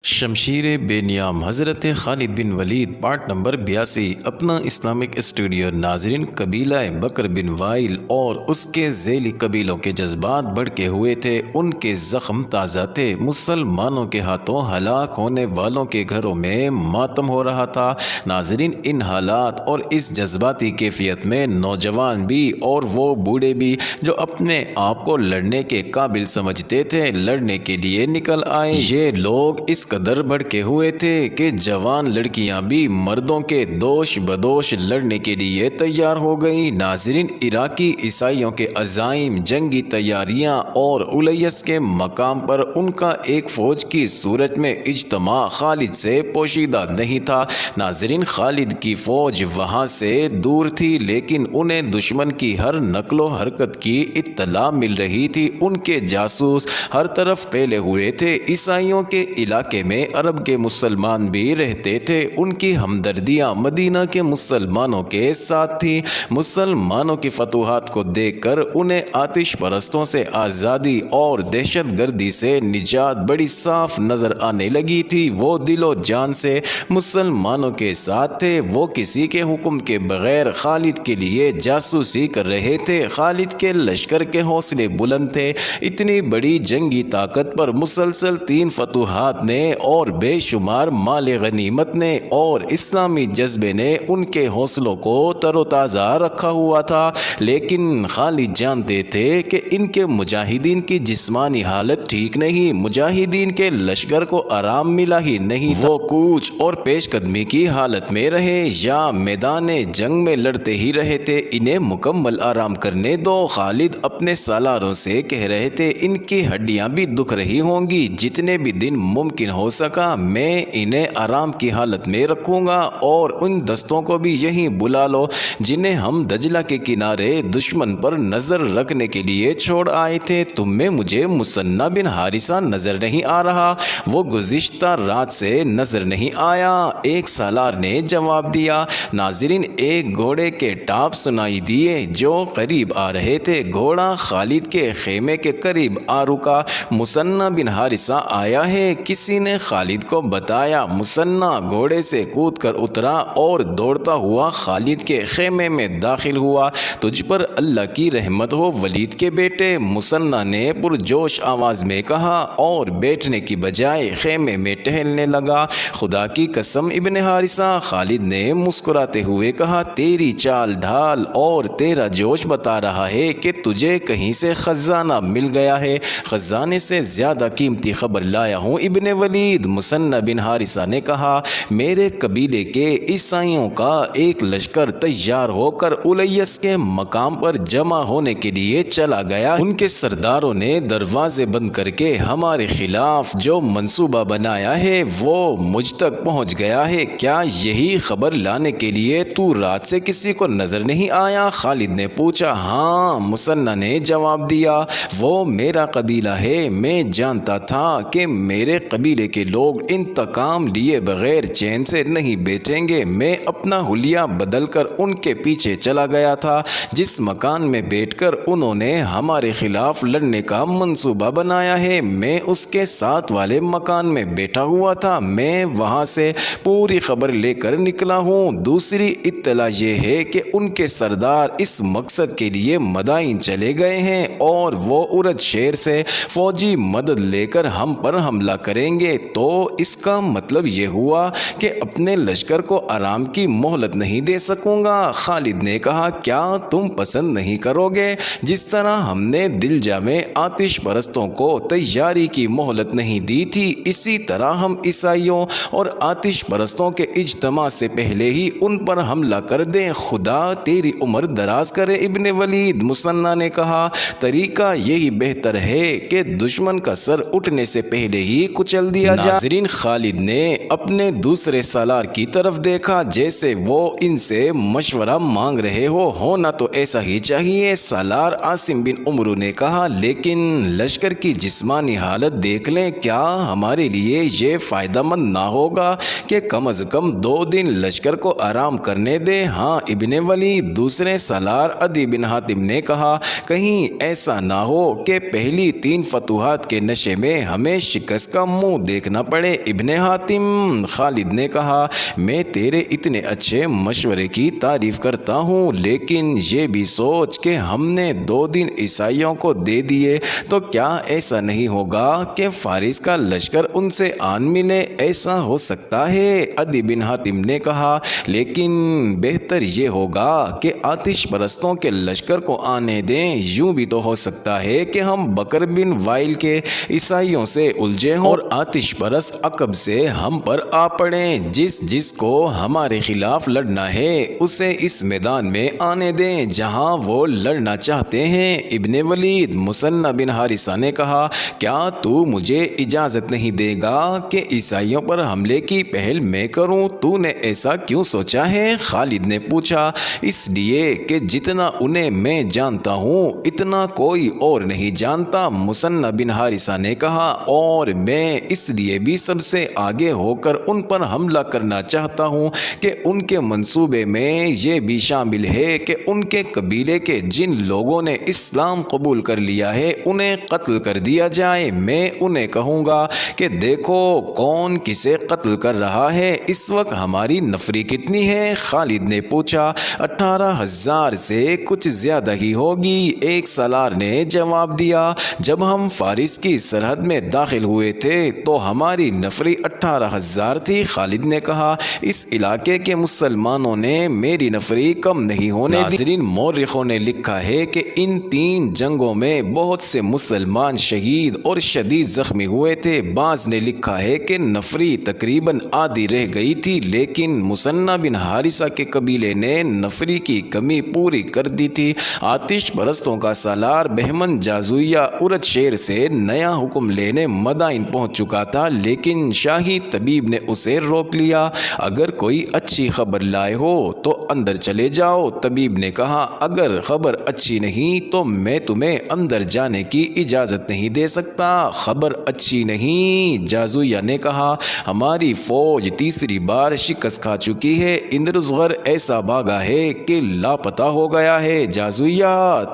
شمشیر بے نیام حضرت خالد بن ولید part number 82 اپنا اسلامک اسٹوڈیو۔ ناظرین، قبیلہ بکر بن وائل اور اس کے ذیلی قبیلوں کے جذبات بڑھکے ہوئے تھے، ان کے زخم تازہ تھے، مسلمانوں کے ہاتھوں ہلاک ہونے والوں کے گھروں میں ماتم ہو رہا تھا۔ ناظرین، ان حالات اور اس جذباتی کیفیت میں نوجوان بھی اور وہ بوڑھے بھی جو اپنے آپ کو لڑنے کے قابل سمجھتے تھے لڑنے کے لیے نکل آئے۔ یہ لوگ اس قدر بھڑکے ہوئے تھے کہ جوان لڑکیاں بھی مردوں کے دوش بدوش لڑنے کے لیے تیار ہو گئی۔ ناظرین، عراقی عیسائیوں کے عزائم، جنگی تیاریاں اور الیس کے مقام پر ان کا ایک فوج کی صورت میں اجتماع خالد سے پوشیدہ نہیں تھا۔ ناظرین، خالد کی فوج وہاں سے دور تھی، لیکن انہیں دشمن کی ہر نقل و حرکت کی اطلاع مل رہی تھی۔ ان کے جاسوس ہر طرف پھیلے ہوئے تھے۔ عیسائیوں کے علاقے میں عرب کے مسلمان بھی رہتے تھے، ان کی ہمدردیاں مدینہ کے مسلمانوں کے ساتھ تھی۔ مسلمانوں کی فتوحات کو دیکھ کر انہیں آتش پرستوں سے آزادی اور دہشت گردی سے نجات بڑی صاف نظر آنے لگی تھی۔ وہ دل و جان سے مسلمانوں کے ساتھ تھے، وہ کسی کے حکم کے بغیر خالد کے لیے جاسوسی کر رہے تھے۔ خالد کے لشکر کے حوصلے بلند تھے، اتنی بڑی جنگی طاقت پر مسلسل 3 فتوحات نے اور بے شمار مال غنیمت نے اور اسلامی جذبے نے ان کے حوصلوں کو تر و تازہ رکھا ہوا تھا، لیکن خالد جانتے تھے کہ ان کے مجاہدین کی جسمانی حالت ٹھیک نہیں، مجاہدین کے لشکر کو آرام ملا ہی نہیں تھا۔ وہ کوچ اور پیش قدمی کی حالت میں رہے یا میدان جنگ میں لڑتے ہی رہے تھے، انہیں مکمل آرام کرنے دو۔ خالد اپنے سالاروں سے کہہ رہے تھے، ان کی ہڈیاں بھی دکھ رہی ہوں گی، جتنے بھی دن ممکن ہو سکا میں انہیں آرام کی حالت میں رکھوں گا، اور ان دستوں کو بھی یہیں بلا لو جنہیں ہم دجلہ کے کنارے دشمن پر نظر رکھنے کے لیے چھوڑ آئے تھے۔ تم میں مجھے مثنی بن حارثہ نظر نہیں آ رہا، وہ گزشتہ رات سے نظر نہیں آیا، ایک سالار نے جواب دیا۔ ناظرین، ایک گھوڑے کے ٹاپ سنائی دیے جو قریب آ رہے تھے۔ گھوڑا خالد کے خیمے کے قریب آ رکا۔ مثنی بن حارثہ آیا ہے، کسی نے خالد کو بتایا۔ مثنی گھوڑے سے کود کر اترا اور دوڑتا ہوا خالد کے خیمے میں داخل ہوا۔ تجھ پر اللہ کی رحمت ہو ولید کے بیٹے، مثنی نے پرجوش آواز میں کہا، اور بیٹھنے کی بجائے خیمے میں ٹہلنے لگا۔ خدا کی قسم ابن حارثہ، خالد نے مسکراتے ہوئے کہا، تیری چال ڈھال اور تیرا جوش بتا رہا ہے کہ تجھے کہیں سے خزانہ مل گیا ہے۔ خزانے سے زیادہ قیمتی خبر لایا ہوں ابن ولید، مثنی بن حارثہ نے کہا۔ میرے قبیلے کے عیسائیوں کا ایک لشکر تیار ہو کر الیس کے مقام پر جمع ہونے کے لیے چلا گیا۔ ان کے سرداروں نے دروازے بند کر کے ہمارے خلاف جو منصوبہ بنایا ہے وہ مجھ تک پہنچ گیا ہے۔ کیا یہی خبر لانے کے لیے تو رات سے کسی کو نظر نہیں آیا؟ خالد نے پوچھا۔ ہاں، مثنی نے جواب دیا، وہ میرا قبیلہ ہے، میں جانتا تھا کہ میرے قبیلے کے لوگ انتقام لیے بغیر چین سے نہیں بیٹھیں گے۔ میں اپنا حلیہ بدل کر ان کے پیچھے چلا گیا تھا، جس مکان میں بیٹھ کر انہوں نے ہمارے خلاف لڑنے کا منصوبہ بنایا ہے، میں اس کے ساتھ والے مکان میں بیٹھا ہوا تھا، میں وہاں سے پوری خبر لے کر نکلا ہوں۔ دوسری اطلاع یہ ہے کہ ان کے سردار اس مقصد کے لیے مدائن چلے گئے ہیں اور وہ ارد شہر سے فوجی مدد لے کر ہم پر حملہ کریں گے۔ تو اس کا مطلب یہ ہوا کہ اپنے لشکر کو آرام کی مہلت نہیں دے سکوں گا۔ خالد نے کہا، کیا تم پسند نہیں کرو گے جس طرح ہم نے دلجا میں آتش پرستوں کو تیاری کی مہلت نہیں دی تھی، اسی طرح ہم عیسائیوں اور آتش پرستوں کے اجتماع سے پہلے ہی ان پر حملہ کر دیں۔ خدا تیری عمر دراز کرے ابن ولید، مثنی نے کہا۔ طریقہ یہی بہتر ہے کہ دشمن کا سر اٹھنے سے پہلے ہی کچل دیا جائے۔ ناظرین، خالد نے اپنے دوسرے سالار کی طرف دیکھا جیسے وہ ان سے مشورہ مانگ رہے ہو۔ ہونا تو ایسا ہی چاہیے، سالار عاصم بن عمرو نے کہا، لیکن لشکر کی جسمانی حالت دیکھ لیں، کیا ہمارے لیے یہ فائدہ مند نہ ہوگا کہ کم از کم 2 دن لشکر کو آرام کرنے دیں؟ ہاں ابن ولید، دوسرے سالار عدی بن حاتم نے کہا، کہیں ایسا نہ ہو کہ پہلی 3 فتوحات کے نشے میں ہمیں شکست کا منہ دیکھنا پڑے۔ ابن حاتم، خالد نے کہا میں تیرے اتنے اچھے مشورے کی تعریف کرتا ہوں، لیکن یہ بھی سوچ کہ ہم نے 2 دن عیسائیوں کو دے دیے تو کیا ایسا نہیں ہوگا کہ فارس کا لشکر ان سے آن ملے؟ ایسا ہو سکتا ہے۔ عدی بن حاتم نے کہا لیکن بہتر یہ ہوگا کہ آتش پرستوں کے لشکر کو آنے دیں، یوں بھی تو ہو سکتا ہے کہ ہم بکر بن وائل کے عیسائیوں سے الجھے ہوں اور آتش پرست عقب سے ہم پر آ پڑیں۔ جس کو ہمارے خلاف لڑنا ہے اسے اس میدان میں آنے دیں جہاں وہ لڑنا چاہتے ہیں۔ ابن ولید، مثنى بن حارثہ نے کہا کیا تو مجھے اجازت نہیں دے گا کہ عیسائیوں پر حملے کی پہل میں کروں؟ تو نے ایسا کیوں سوچا ہے؟ خالد نے پوچھا۔ اس لیے کہ جتنا انہیں میں جانتا ہوں اتنا کوئی اور نہیں جانتا، مثنى بن حارثہ نے کہا، اور میں اس لیے بھی سب سے آگے ہو کر ان پر حملہ کرنا چاہتا ہوں کہ ان کے منصوبے میں یہ بھی شامل ہے کہ ان کے قبیلے کے جن لوگوں نے اسلام قبول کر لیا ہے انہیں قتل کر دیا جائے۔ میں انہیں کہوں گا کہ دیکھو کون کسے قتل کر رہا ہے، اس وقت ہماری نفری کتنی ہے؟ خالد نے پوچھا۔ 18,000 سے کچھ زیادہ ہی ہوگی، ایک سالار نے جواب دیا۔ جب ہم فارس کی سرحد میں داخل ہوئے تھے تو ہماری نفری 18,000 تھی۔ خالد نے کہا اس علاقے کے مسلمانوں نے میری نفری کم نہیں ہونے دی۔ ناظرین، مورخوں نے لکھا ہے کہ ان 3 جنگوں میں بہت سے مسلمان شہید اور شدید زخمی ہوئے تھے۔ بعض نے لکھا ہے کہ نفری تقریباً آدھی رہ گئی تھی، لیکن مثنى بن حارثہ کے قبیلے نے نفری کی کمی پوری کر دی تھی۔ آتش پرستوں کا سالار بہمن جازویہ ارد شیر سے نیا حکم لینے مدائن پہنچ چکا تھا، لیکن شاہی طبیب نے اسے روک لیا۔ اگر کوئی اچھی خبر لائے ہو تو اندر چلے جاؤ۔ طبیب نے کہا اگر خبر اچھی نہیں تو میں تمہیں اندر جانے کی اجازت نہیں دے سکتا۔ خبر اچھی نہیں؟ جازویہ نے کہا ہماری فوج تیسری بار شکست کھا چکی ہے، اندرزغر ایسا بھاگا ہے کہ لاپتہ ہو گیا ہے۔ جازویہ،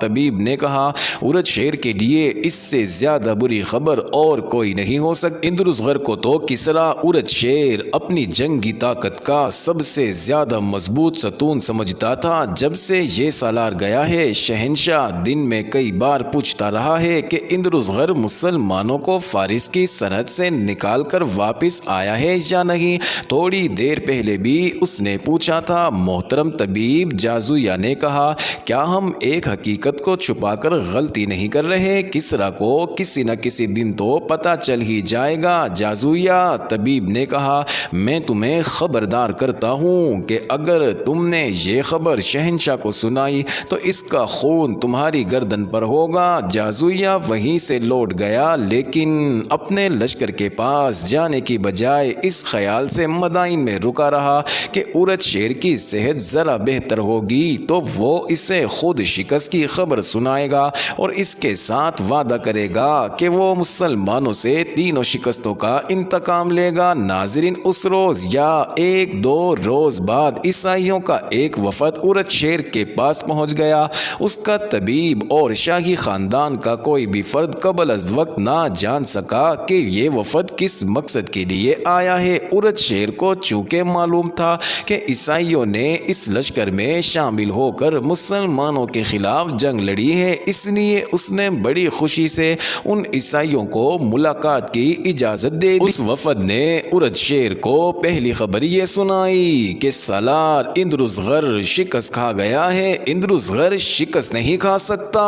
طبیب نے کہا ارد شیر کے لیے اس سے زیادہ بری خبر اور کوئی نہیں ہو سکتی۔ اندرزغر کو تو کسرا ارد شیر اپنی جنگی طاقت کا سب سے زیادہ مضبوط ستون سمجھتا تھا۔ جب سے یہ سالار گیا ہے شہنشاہ دن میں کئی بار پوچھتا رہا ہے کہ اندرزغر مسلمانوں کو فارس کی سرحد سے نکال کر واپس آیا ہے یا نہیں۔ تھوڑی دیر پہلے بھی اس نے پوچھا تھا۔ محترم طبیب، جازویہ نے کہا کیا ہم ایک حقیقت کو چھپا کر غلطی نہیں کر رہے؟ کسرا کو کسی نہ کسی دن تو پتہ چل ہی جائے گا۔ جازویہ، طبیب نے کہا میں تمہیں خبردار کرتا ہوں کہ اگر تم نے یہ خبر شہنشاہ کو سنائی تو اس کا خون تمہاری گردن پر ہوگا۔ جازویہ وہیں سے لوٹ گیا، لیکن اپنے لشکر کے پاس جانے کی بجائے اس خیال سے مدائن میں رکا رہا کہ ارد شیر کی صحت ذرا بہتر ہوگی تو وہ اسے خود شکست کی خبر سنائے گا اور اس کے ساتھ وعدہ کرے گا کہ وہ مسلمانوں سے 3 شکستوں کا انتقام لے گا۔ ناظرین، اس روز یا 1-2 روز بعد عیسائیوں کا ایک وفد ارد شیر کے پاس پہنچ گیا۔ اس کا طبیب اور شاہی خاندان کا کوئی بھی فرد قبل از وقت نہ جان سکا کہ یہ وفد کس مقصد کے لیے آیا ہے۔ ارد شیر کو چونکہ معلوم تھا کہ عیسائیوں نے اس لشکر میں شامل ہو کر مسلمانوں کے خلاف جنگ لڑی ہے، اس لیے اس نے بڑی خوشی سے ان عیسائیوں کو ملاقات کی اجازت دے دی۔ اس وفد نے ارد شیر کو پہلی خبر یہ سنائی کہ سالار اندرزغر شکست کھا گیا ہے۔ اندرزغر شکست نہیں کھا سکتا۔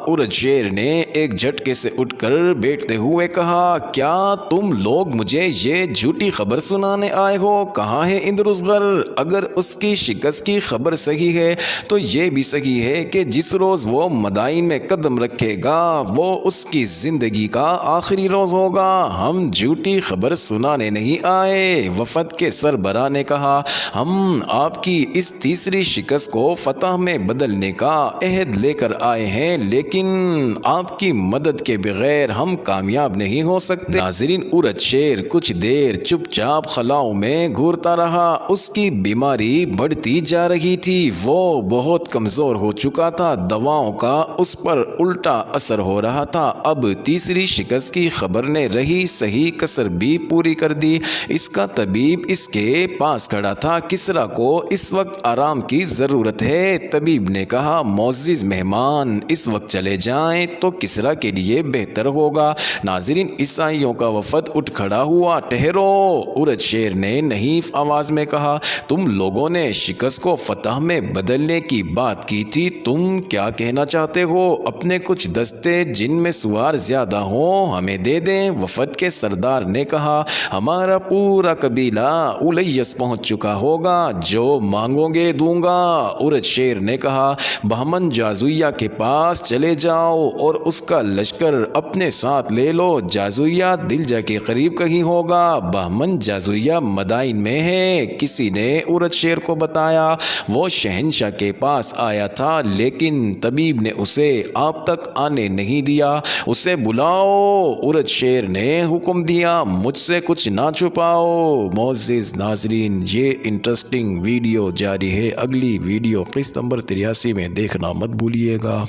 ارد شیر نے ایک جھٹکے سے اٹھ کر بیٹھتے ہوئے کہا کیا تم لوگ مجھے یہ جھوٹی خبر سنانے آئے ہو؟ کہاں ہے اندرزغر؟ اگر اس کی شکست کی خبر صحیح ہے تو یہ بھی صحیح ہے کہ جس روز وہ مدائن میں قدم رکھے گا وہ اس کی زندگی کا آخری روز ہوگا۔ ہم جھوٹی خبر سنانے نہیں آئے۔ وفد کے سربراہ نے کہا ہم آپ کی اس تیسری شکست کو فتح میں بدلنے کا عہد لے کر آئے ہیں، لیکن آپ کی مدد کے بغیر ہم کامیاب نہیں ہو سکتے۔ ناظرین، ارد شیر کچھ دیر چپ چاپ خلاؤں میں گھورتا رہا۔ اس کی بیماری بڑھتی جا رہی تھی، وہ بہت کمزور ہو چکا تھا، دواؤں کا اس پر الٹا اثر ہو رہا تھا۔ اب تیسری شکست کی خبر نے رہی صحیح کسر بھی پوری کر دی۔ اس کا طبیب اس کے پاس کھڑا تھا۔ کسریٰ کو اس وقت آرام کی ضرورت ہے۔ طبیب نے کہا معزز مہمان اس وقت چلے جائیں تو کسریٰ کے لیے بہتر ہوگا۔ ناظرین عیسائیوں کا وفد اٹھ کھڑا ہوا۔ ٹھہرو، عورت شیر نے نحیف آواز میں کہا، تم لوگوں نے شکست کو فتح میں بدلنے کی بات کی تھی، تم کیا کہنا چاہتے ہو؟ اپنے کچھ دستے جن میں سوار زیادہ ہوں ہمیں دے دیں۔ وفد کے سردار نے کہا ہمارا پورا قبیلہ الیس پہنچ چکا ہوگا، جو مانگو گے دوں گا۔ عورت شیر نے کہا بہمن جازویہ کے پاس چلے جاؤ اور اس کا لشکر اپنے ساتھ لے لو۔ جازویہ دلجا کے قریب کہیں ہوگا۔ بہمن جازویہ مدائن میں ہے، کسی نے عورت شیر کو بتایا۔ وہ شہنشاہ کے پاس آیا تھا لیکن طبیب نے اسے آپ تک آنے نہیں دیا۔ اسے بلاؤ، عورت شیر نے حکم دیا، مجھ سے کچھ نہ چھپاؤ۔ معزز ناظرین، یہ انٹرسٹنگ ویڈیو جاری ہے، اگلی ویڈیو قسط نمبر 83 میں دیکھنا مت بھولیے گا۔